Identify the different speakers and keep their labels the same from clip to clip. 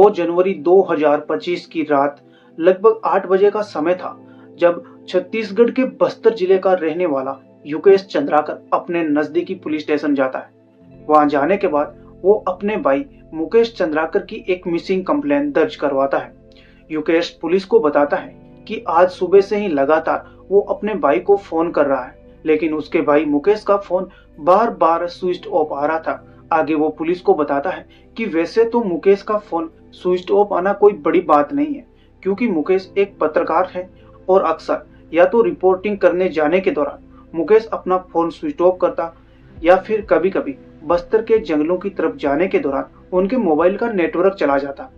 Speaker 1: 2 जनवरी 2025 की रात लगभग 8 बजे का समय था जब छत्तीसगढ़ के बस्तर जिले का रहने वाला युकेश चंद्राकर अपने नजदीकी पुलिस स्टेशन जाता है। वहां जाने के बाद वो अपने भाई मुकेश चंद्राकर की एक मिसिंग कंप्लेन दर्ज करवाता है। युकेश पुलिस को बताता है कि आज सुबह से ही लगातार वो अपने भाई को फोन कर रहा है, लेकिन उसके भाई मुकेश का फोन बार बार स्विच ऑफ आ रहा था। आगे वो पुलिस को बताता है कि वैसे तो मुकेश का फोन स्विच ऑफ आना कोई बड़ी बात नहीं है, क्योंकि मुकेश एक पत्रकार है और अक्सर या तो रिपोर्टिंग करने जाने के दौरान मुकेश अपना फोन स्विच ऑफ करता या फिर कभी कभी बस्तर के जंगलों की तरफ जाने के दौरान उनके मोबाइल का नेटवर्क चला जाता।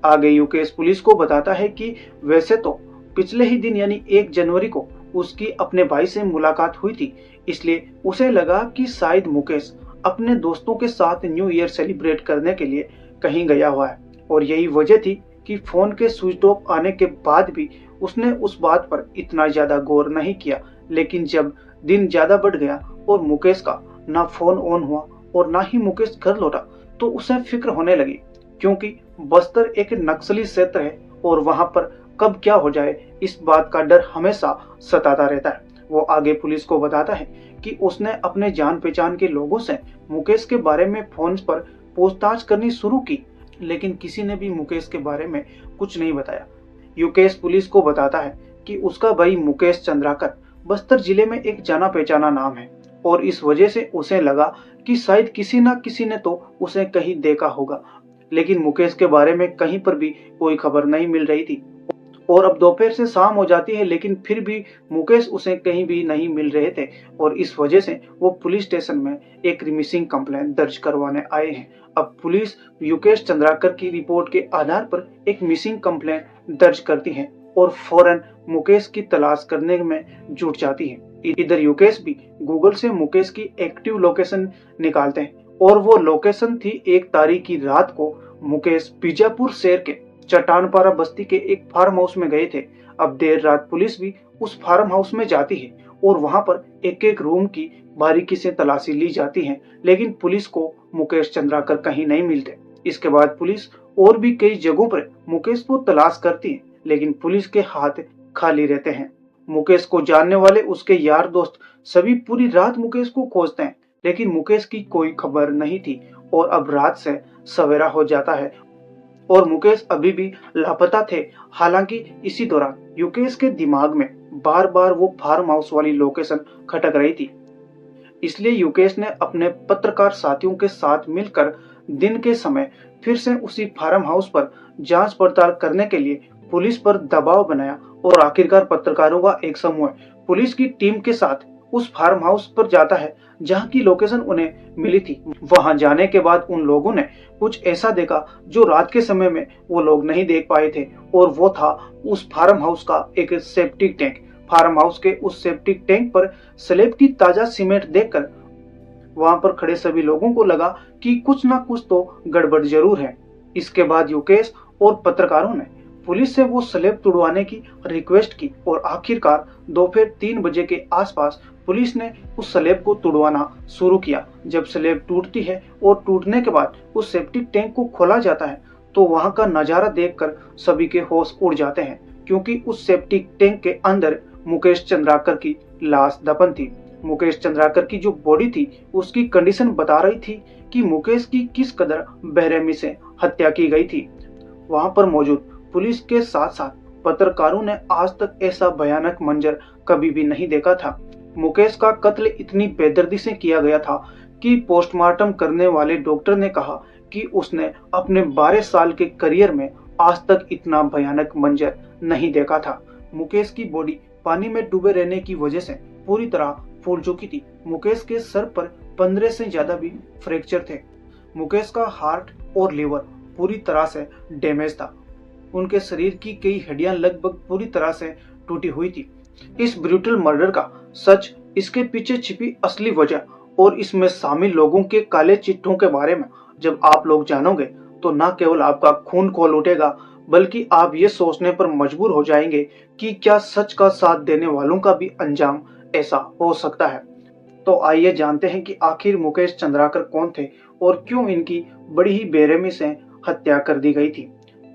Speaker 1: आगे युकेश पुलिस को बताता है कि वैसे तो पिछले ही दिन यानी 1 जनवरी को उसकी अपने भाई से मुलाकात हुई थी, इसलिए उसे लगा कि शायद मुकेश अपने दोस्तों के साथ न्यू ईयर सेलिब्रेट करने के लिए कहीं गया हुआ है और यही वजह थी कि फोन के स्विच ऑफ आने के बाद भी उसने उस बात पर इतना ज्यादा गौर नहीं किया। लेकिन जब दिन ज्यादा बढ़ गया और मुकेश का ना फोन ऑन हुआ और ना ही मुकेश घर लौटा तो उसे फिक्र होने लगी, क्योंकि बस्तर एक नक्सली क्षेत्र है और वहां पर कब क्या हो जाए इस बात का डर हमेशा सताता रहता है। वो आगे पुलिस को बताता है कि उसने अपने जान पहचान के लोगों से मुकेश के बारे में फोन पर पूछताछ करनी शुरू की, लेकिन किसी ने भी मुकेश के बारे में कुछ नहीं बताया। युकेश पुलिस को बताता है कि उसका भाई मुकेश चंद्राकर बस्तर जिले में एक जाना पहचाना नाम है और इस वजह से उसे लगा कि शायद किसी न किसी ने तो उसे कहीं देखा होगा, लेकिन मुकेश के बारे में कहीं पर भी कोई खबर नहीं मिल रही थी। और अब दोपहर से शाम हो जाती है, लेकिन फिर भी मुकेश उसे कहीं भी नहीं मिल रहे थे और इस वजह से वो पुलिस स्टेशन में एक मिसिंग कंप्लेंट दर्ज करवाने आए हैं। अब पुलिस युकेश चंद्राकर की रिपोर्ट के आधार पर एक मिसिंग कंप्लेंट दर्ज करती है और फौरन मुकेश की तलाश करने में जुट जाती है। इधर युकेश भी गूगल से मुकेश की एक्टिव लोकेशन निकालते हैं और वो लोकेशन थी 1 तारीख की रात को मुकेश बीजापुर शहर के चट्टानपारा बस्ती के एक फार्म हाउस में गए थे। अब देर रात पुलिस भी उस फार्म हाउस में जाती है और वहां पर एक एक रूम की बारीकी से तलाशी ली जाती है, लेकिन पुलिस को मुकेश चंद्राकर कहीं नहीं मिलते। इसके बाद पुलिस और भी कई जगहों पर मुकेश को तलाश करती है, लेकिन पुलिस के हाथ खाली रहते हैं। मुकेश को जानने वाले उसके यार दोस्त सभी पूरी रात मुकेश को खोजते हैं, लेकिन मुकेश की कोई खबर नहीं थी और अब रात से सवेरा हो जाता है और मुकेश अभी भी लापता थे। हालांकि इसी दौरान युकेश के दिमाग में बार बार वो फार्म हाउस वाली लोकेशन खटक रही थी, इसलिए युकेश ने अपने पत्रकार साथियों के साथ मिलकर दिन के समय फिर से उसी फार्म हाउस पर जांच पड़ताल करने के लिए पुलिस पर दबाव बनाया और आखिरकार पत्रकारों का एक समूह पुलिस की टीम के साथ उस फार्म हाउस पर जाता है जहां की लोकेशन उन्हें मिली थी। वहां जाने के बाद उन लोगों ने कुछ ऐसा देखा जो रात के समय में वो लोग नहीं देख पाए थे और वो था उस फार्म हाउस का एक सेप्टिक टैंक। फार्म हाउस के उस सेप्टिक टैंक पर स्लैब की ताजा सीमेंट देखकर वहां पर खड़े सभी लोगों को लगा कि कुछ ना कुछ तो गड़बड़ जरूर है। इसके बाद युकेश और पत्रकारों ने पुलिस से वो स्लैब तुड़वाने की रिक्वेस्ट की और आखिरकार दोपहर 3 बजे के आसपास पुलिस ने उस स्लैब को तुड़वाना शुरू किया। जब स्लैब टूटती है और टूटने के बाद उस सेप्टिक टैंक को खोला जाता है तो वहां का नजारा देखकर सभी के होश उड़ जाते हैं, क्योंकि उस सेप्टिक टैंक के अंदर मुकेश चंद्राकर की लाश दफन थी। मुकेश चंद्राकर की जो बॉडी थी उसकी कंडीशन बता रही थी कि मुकेश की किस कदर बेरहमी से हत्या की गई थी। वहां पर मौजूद पुलिस के साथ साथ पत्रकारों ने आज तक ऐसा भयानक मंजर कभी भी नहीं देखा था। मुकेश का कत्ल इतनी बेदर्दी से किया गया था कि पोस्टमार्टम करने वाले डॉक्टर ने कहा कि उसने अपने 12 साल के करियर में आज तक इतना भयानक मंजर नहीं देखा था। मुकेश की बॉडी पानी में डूबे रहने की वजह से पूरी तरह फूल चुकी थी। मुकेश के सर पर 15 से ज्यादा भी फ्रैक्चर थे। मुकेश का हार्ट और लीवर पूरी तरह से डैमेज था। उनके शरीर की कई हड्डियां लगभग पूरी तरह से टूटी हुई थी। इस ब्रूटल मर्डर का सच, इसके पीछे छिपी असली वजह और इसमें शामिल लोगों के काले चिट्ठों के बारे में जब आप लोग जानोगे तो न केवल आपका खून खौल उठेगा, बल्कि आप ये सोचने पर मजबूर हो जाएंगे कि क्या सच का साथ देने वालों का भी अंजाम ऐसा हो सकता है। तो आइए जानते हैं कि आखिर मुकेश चंद्राकर कौन थे और क्यों इनकी बड़ी ही बेरहमी से हत्या कर दी गई थी।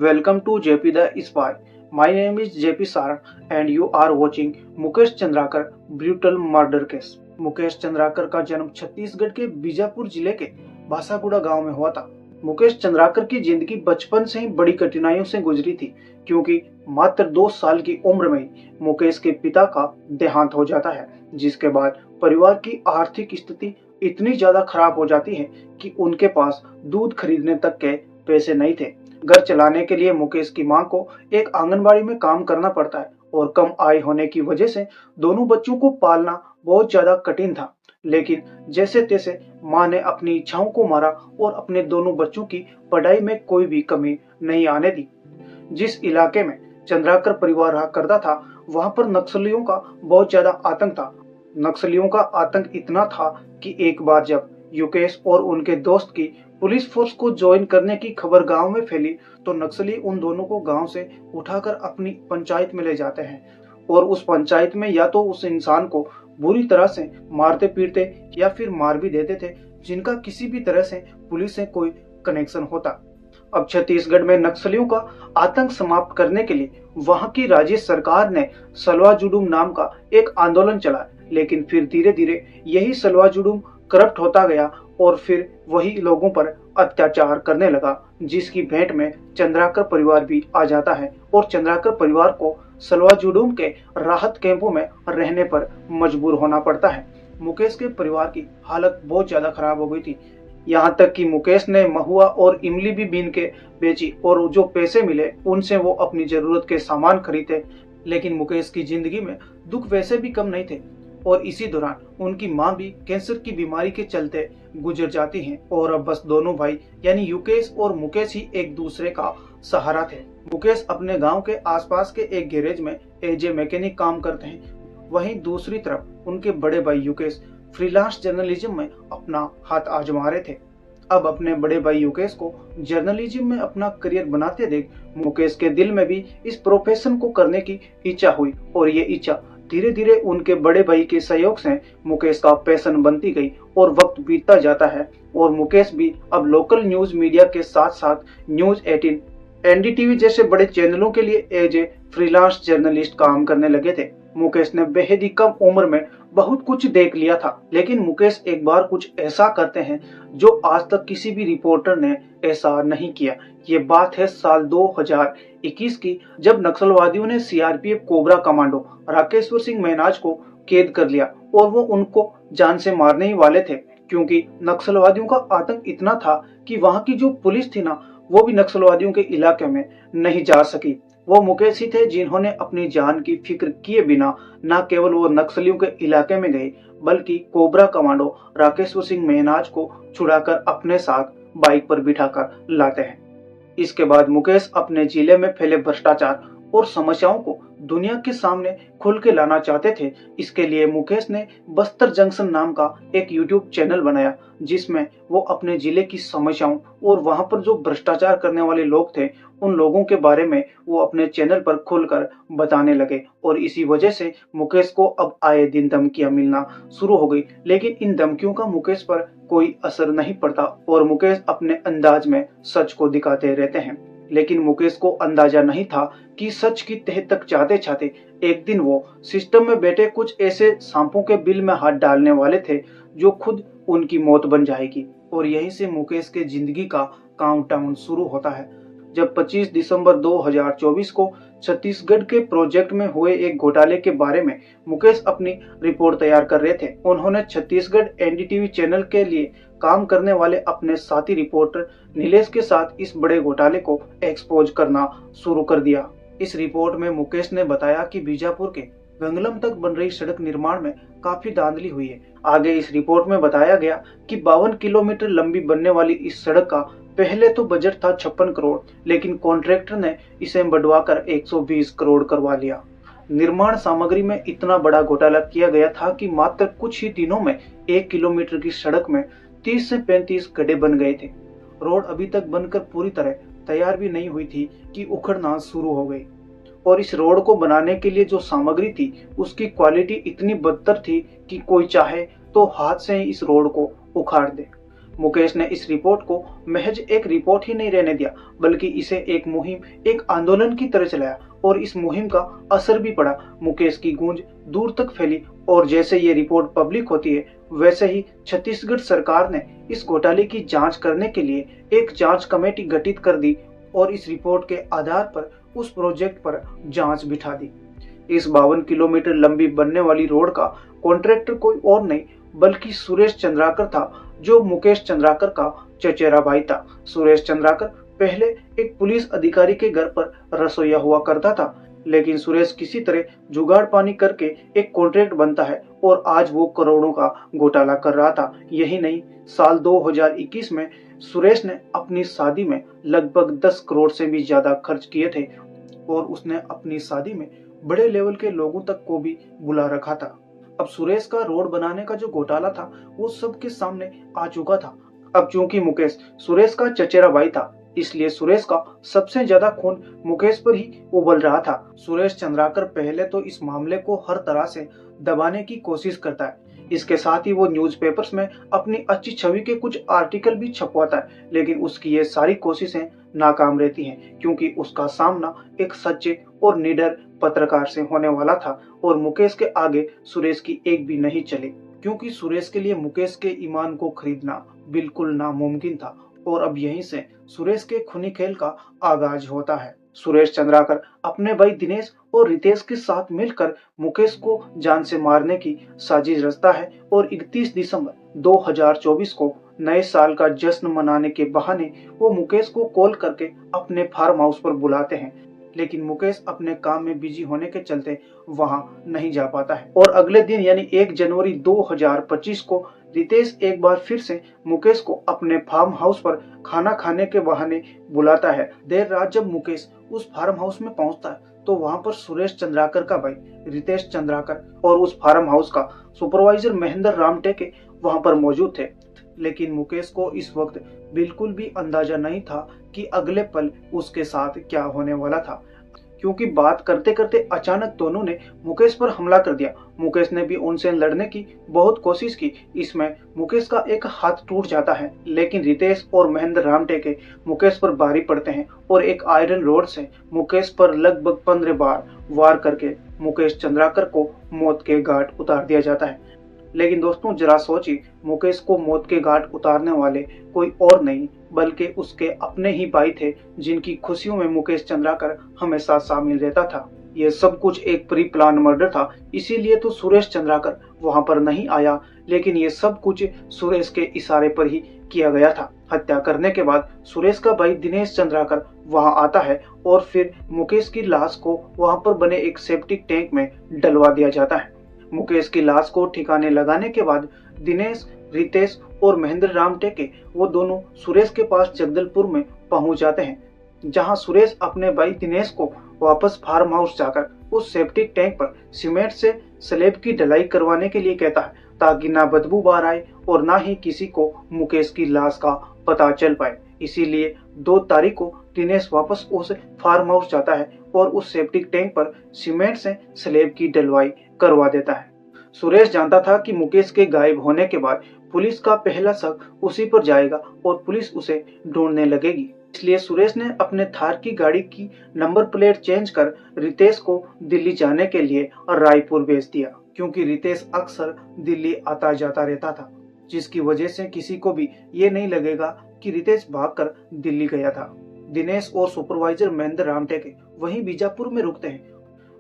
Speaker 1: Welcome to JP the Spy. My name is JP Saran and you are watching Mukesh Chandrakar brutal murder case. Mukesh Chandrakar का जन्म छत्तीसगढ़ के बीजापुर जिले के बासागुड़ा गांव में हुआ था। मुकेश चंद्राकर की जिंदगी बचपन से ही बड़ी कठिनाइयों से गुजरी थी, क्योंकि मात्र 2 साल की उम्र में ही मुकेश के पिता का देहांत हो जाता है, जिसके बाद परिवार की आर्थिक स्थिति इतनी ज्यादा खराब हो जाती है कि उनके पास दूध खरीदने तक के पैसे नहीं थे। घर चलाने के लिए मुकेश की मां को एक आंगनबाड़ी में काम करना पड़ता है और कम आय होने की वजह से दोनों बच्चों को पालना बहुत ज्यादा कठिन था। लेकिन जैसे तैसे मां ने अपनी इच्छाओं को मारा और अपने दोनों बच्चों की पढ़ाई में कोई भी कमी नहीं आने दी। जिस इलाके में चंद्राकर परिवार रहा करता था, वहां पर नक्सलियों का बहुत ज्यादा आतंक था। नक्सलियों का आतंक इतना था कि एक बार जब युकेश और उनके दोस्त की पुलिस फोर्स को ज्वाइन करने की खबर गांव में फैली, तो नक्सली उन दोनों को गांव से उठाकर अपनी पंचायत में ले जाते हैं और उस पंचायत में या तो उस इंसान को बुरी तरह से मारते पीटते या फिर मार भी देते थे, जिनका किसी भी तरह से पुलिस से कोई कनेक्शन होता। अब छत्तीसगढ़ में नक्सलियों का आतंक समाप्त करने के लिए वहां की राज्य सरकार ने सलवा जुडूम नाम का एक आंदोलन चलाया, लेकिन फिर धीरे धीरे यही सलवा जुडूम करप्ट होता गया और फिर वही लोगों पर अत्याचार करने लगा, जिसकी भेंट में चंद्राकर परिवार भी आ जाता है और चंद्राकर परिवार को सलवा जुडूम के राहत कैंपों में रहने पर मजबूर होना पड़ता है। मुकेश के परिवार की हालत बहुत ज्यादा खराब हो गई थी, यहाँ तक कि मुकेश ने महुआ और इमली भी बीन के बेची और जो पैसे मिले उनसे वो अपनी जरूरत के सामान खरीदे। लेकिन मुकेश की जिंदगी में दुख वैसे भी कम नहीं थे और इसी दौरान उनकी मां भी कैंसर की बीमारी के चलते गुजर जाती हैं और अब बस दोनों भाई यानी युकेश और मुकेश ही एक दूसरे का सहारा थे। मुकेश अपने गांव के आसपास के एक गैरेज में एज ए मैकेनिक काम करते हैं। वहीं दूसरी तरफ उनके बड़े भाई युकेश फ्रीलांस जर्नलिज्म में अपना हाथ आजमा रहे थे। अब अपने बड़े भाई युकेश को जर्नलिज्म में अपना करियर बनाते देख मुकेश के दिल में भी इस प्रोफेशन को करने की इच्छा हुई और ये इच्छा धीरे धीरे उनके बड़े भाई के सहयोग से मुकेश का पैशन बनती गई और वक्त बीतता जाता है और मुकेश भी अब लोकल न्यूज मीडिया के साथ साथ न्यूज 18, एनडीटीवी जैसे बड़े चैनलों के लिए एज ए फ्रीलांस जर्नलिस्ट काम करने लगे थे। मुकेश ने बेहद ही कम उम्र में बहुत कुछ देख लिया था, लेकिन मुकेश एक बार कुछ ऐसा करते हैं जो आज तक किसी भी रिपोर्टर ने ऐसा नहीं किया। ये बात है साल 2021 की, जब नक्सलवादियों ने CRPF CoBRA commando Rakeshwar Singh Manhas को कैद कर लिया और वो उनको जान से मारने ही वाले थे, क्योंकि नक्सलवादियों का आतंक इतना था कि वहां की जो पुलिस थी ना, वो भी नक्सलवादियों के इलाके में नहीं जा सकी। वो मुकेश ही थे जिन्होंने अपनी जान की फिक्र किए बिना न केवल वो नक्सलियों के इलाके में गए, बल्कि कोबरा कमांडो राकेश्वर सिंह मैनाज को छुड़ाकर अपने साथ बाइक पर बिठाकर लाते हैं। इसके बाद मुकेश अपने जिले में फैले भ्रष्टाचार और समस्याओं को दुनिया के सामने खुल के लाना चाहते थे। इसके लिए मुकेश ने बस्तर जंक्शन नाम का एक यूट्यूब चैनल बनाया, जिसमें वो अपने जिले की समस्याओं और वहां पर जो भ्रष्टाचार करने वाले लोग थे उन लोगों के बारे में वो अपने चैनल पर खुलकर बताने लगे और इसी वजह से मुकेश को अब आए दिन धमकियां मिलना शुरू हो गई। लेकिन इन धमकियों का मुकेश पर कोई असर नहीं पड़ता और मुकेश अपने अंदाज में सच को दिखाते रहते हैं। लेकिन मुकेश को अंदाजा नहीं था कि सच की तह तक जाते जाते एक दिन वो सिस्टम में बैठे कुछ ऐसे सांपों के बिल में हाथ डालने वाले थे जो खुद उनकी मौत बन जाएगी। और यहीं से मुकेश के जिंदगी का काउंटडाउन शुरू होता है, जब 25 दिसंबर 2024 को छत्तीसगढ़ के प्रोजेक्ट में हुए एक घोटाले के बारे में मुकेश अपनी रिपोर्ट तैयार कर रहे थे। उन्होंने छत्तीसगढ़ एनडीटीवी चैनल के लिए काम करने वाले अपने साथी रिपोर्टर नीलेश के साथ इस बड़े घोटाले को एक्सपोज करना शुरू कर दिया। इस रिपोर्ट में मुकेश ने बताया कि बीजापुर के गंगलम तक बन रही सड़क निर्माण में काफी धांधली हुई है। आगे इस रिपोर्ट में बताया गया कि 52 किलोमीटर लंबी बनने वाली इस सड़क का पहले तो बजट था 56 करोड़, लेकिन कॉन्ट्रैक्टर ने इसे बढ़वाकर 120 करोड़ करवा लिया। निर्माण सामग्री में इतना बड़ा घोटाला किया गया था कि मात्र कुछ ही दिनों में 1 किलोमीटर की सड़क में 30 से 35 गड्ढे बन गए थे। रोड अभी तक बनकर पूरी तरह तैयार भी नहीं हुई थी कि उखड़ना शुरू हो गई और इस रोड को बनाने के लिए जो सामग्री थी उसकी क्वालिटी इतनी बदतर थी कि कोई चाहे तो हाथ से ही इस रोड को उखाड़ दे। मुकेश ने इस रिपोर्ट को महज एक रिपोर्ट ही नहीं रहने दिया, बल्कि इसे एक मुहिम, एक आंदोलन की तरह चलाया और इस मुहिम का असर भी पड़ा। मुकेश की गूंज दूर तक फैली और जैसे ये रिपोर्ट पब्लिक होती है, वैसे ही छत्तीसगढ़ सरकार ने इस घोटाले की जांच करने के लिए एक जांच कमेटी गठित कर दी और इस रिपोर्ट के आधार पर उस प्रोजेक्ट पर जांच बिठा दी। इस 52 किलोमीटर लंबी बनने वाली रोड का कॉन्ट्रैक्टर कोई और नहीं बल्कि सुरेश चंद्राकर था, जो मुकेश चंद्राकर का चचेरा भाई था। सुरेश चंद्राकर पहले एक पुलिस अधिकारी के घर पर रसोइया हुआ करता था, लेकिन सुरेश किसी तरह जुगाड़ पानी करके एक कॉन्ट्रैक्ट बनता है और आज वो करोड़ों का घोटाला कर रहा था। यही नहीं, साल 2021 में सुरेश ने अपनी शादी में लगभग 10 करोड़ से भी ज्यादा खर्च किए थे और उसने अपनी शादी में बड़े लेवल के लोगों तक को भी बुला रखा था। अब सुरेश का रोड बनाने का जो घोटाला था वो सबके सामने आ चुका था। अब चूंकि मुकेश सुरेश का चचेरा भाई था, इसलिए सुरेश का सबसे ज्यादा खून मुकेश पर ही उबल रहा था। सुरेश चंद्राकर पहले तो इस मामले को हर तरह से दबाने की कोशिश करता है। इसके साथ ही वो न्यूज़पेपर्स में अपनी अच्छी छवि के कुछ आर्टिकल भी छपवाता है, लेकिन उसकी ये सारी कोशिशें नाकाम रहती हैं, क्योंकि उसका सामना एक सच्चे और निडर पत्रकार से होने वाला था और मुकेश के आगे सुरेश की एक भी नहीं चली, क्योंकि सुरेश के लिए मुकेश के ईमान को खरीदना बिल्कुल नामुमकिन था। और अब यहीं से सुरेश के खूनी खेल का आगाज होता है। सुरेश चंद्राकर अपने भाई दिनेश और रितेश के साथ मिलकर मुकेश को जान से मारने की साजिश रचता है और 31 दिसंबर 2024 को नए साल का जश्न मनाने के बहाने वो मुकेश को कॉल करके अपने फार्म हाउस पर बुलाते हैं, लेकिन मुकेश अपने काम में बिजी होने के चलते वहां नहीं जा पाता है। और अगले दिन यानी 1 जनवरी 2025 को रितेश एक बार फिर से मुकेश को अपने फार्म हाउस पर खाना खाने के बहाने बुलाता है। देर रात जब मुकेश उस फार्म हाउस में पहुंचता है तो वहां पर सुरेश चंद्राकर का भाई रितेश चंद्राकर और उस फार्म हाउस का सुपरवाइजर महेंद्र रामटेके वहां पर मौजूद थे। लेकिन मुकेश को इस वक्त बिल्कुल भी अंदाजा नहीं था कि अगले पल उसके साथ क्या होने वाला था, क्योंकि बात करते करते अचानक दोनों ने मुकेश पर हमला कर दिया। मुकेश ने भी उनसे लड़ने की बहुत कोशिश की। इसमें मुकेश का एक हाथ टूट जाता है, लेकिन रितेश और महेंद्र रामटेके मुकेश पर भारी पड़ते हैं और एक आयरन रोड से मुकेश पर लगभग 15 बार वार करके मुकेश चंद्राकर को मौत के घाट उतार दिया जाता है। लेकिन दोस्तों जरा सोचिए, मुकेश को मौत के घाट उतारने वाले कोई और नहीं बल्कि उसके अपने ही भाई थे, जिनकी खुशियों में मुकेश चंद्राकर हमेशा शामिल रहता था। यह सब कुछ एक प्री प्लान मर्डर था, इसीलिए तो सुरेश चंद्राकर वहां पर नहीं आया, लेकिन ये सब कुछ सुरेश के इशारे पर ही किया गया था। हत्या करने के बाद सुरेश का भाई दिनेश चंद्राकर वहां आता है और फिर मुकेश की लाश को वहां पर बने एक सेप्टिक टैंक में डलवा दिया जाता है। मुकेश की लाश को ठिकाने लगाने के बाद दिनेश, रितेश और महेंद्र रामटेके वो दोनों सुरेश के पास जगदलपुर में पहुंच जाते हैं, जहां सुरेश अपने भाई दिनेश को वापस फार्म हाउस जाकर उस सेप्टिक टैंक पर सीमेंट से स्लैब की ढलाई करवाने के लिए कहता है, ताकि ना बदबू बाहर आए और ना ही किसी को मुकेश की लाश का पता चल पाए। इसीलिए 2 तारीख को दिनेश वापस उस फार्म हाउस जाता है और उस सेप्टिक टैंक पर सीमेंट से स्लैब की ढलवाई करवा देता है। सुरेश जानता था कि मुकेश के गायब होने के बाद पुलिस का पहला शक उसी पर जाएगा और पुलिस उसे ढूंढने लगेगी। इसलिए सुरेश ने अपने थार की गाड़ी की नंबर प्लेट चेंज कर रितेश को दिल्ली जाने के लिए रायपुर भेज दिया, क्योंकि रितेश अक्सर दिल्ली आता जाता रहता था, जिसकी वजह से किसी को भी ये नहीं लगेगा कि रितेश भागकर दिल्ली गया था। दिनेश और सुपरवाइजर महेंद्र रामटेके वहीं बीजापुर में रुकते हैं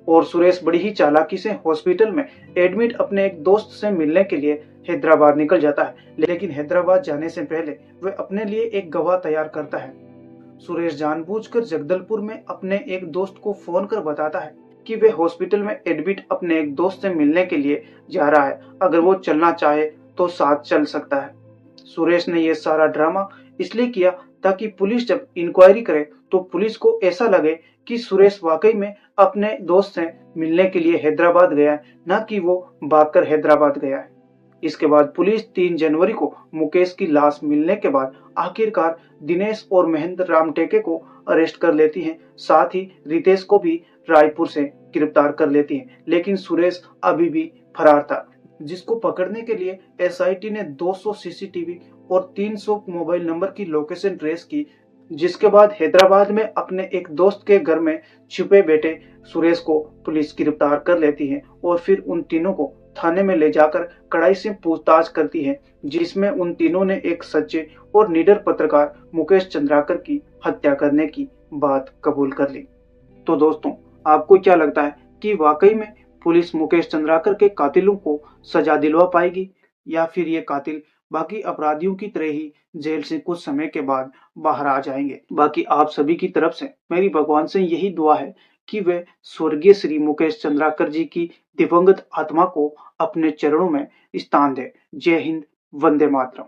Speaker 1: और सुरेश बड़ी ही चालाकी से हॉस्पिटल में एडमिट अपने एक दोस्त से मिलने के लिए हैदराबाद निकल जाता है। लेकिन हैदराबाद जाने से पहले वह अपने लिए एक गवाह तैयार करता है। सुरेश जानबूझकर जगदलपुर में अपने एक दोस्त को फोन कर बताता है कि वह हॉस्पिटल में एडमिट अपने एक दोस्त से मिलने के लिए जा रहा है, अगर वो चलना चाहे तो साथ चल सकता है। सुरेश ने यह सारा ड्रामा इसलिए किया ताकि पुलिस जब इंक्वायरी करे तो पुलिस को ऐसा लगे कि सुरेश वाकई में अपने दोस्त से मिलने के लिए हैदराबाद गया है, न कि वो भागकर हैदराबाद गया है। इसके बाद पुलिस 3 जनवरी को मुकेश की लाश मिलने के बाद आखिरकार दिनेश और महेंद्र रामटेके को अरेस्ट कर लेती है, साथ ही रितेश को भी रायपुर से गिरफ्तार कर लेती है। लेकिन सुरेश अभी भी फरार था, जिसको पकड़ने के लिए एसआईटी ने 200 सीसीटीवी और 300 मोबाइल नंबर की लोकेशन ट्रेस की, जिसके बाद हैदराबाद में अपने एक दोस्त के घर में छुपे बैठे सुरेश को पुलिस गिरफ्तार कर लेती है और फिर उन तीनों को थाने में ले जाकर कड़ाई से पूछताछ करती है, जिसमें उन तीनों ने एक सच्चे और निडर पत्रकार मुकेश चंद्राकर की हत्या करने की बात कबूल कर ली। तो दोस्तों, आपको क्या लगता है कि वाकई में पुलिस मुकेश चंद्राकर के कातिलों को सजा दिलवा पाएगी, या फिर ये कातिल बाकी अपराधियों की तरह ही जेल से कुछ समय के बाद बाहर आ जाएंगे? बाकी आप सभी की तरफ से मेरी भगवान से यही दुआ है कि वे स्वर्गीय श्री मुकेश चंद्राकर जी की दिवंगत आत्मा को अपने चरणों में स्थान दे। जय हिंद, वंदे मातरम।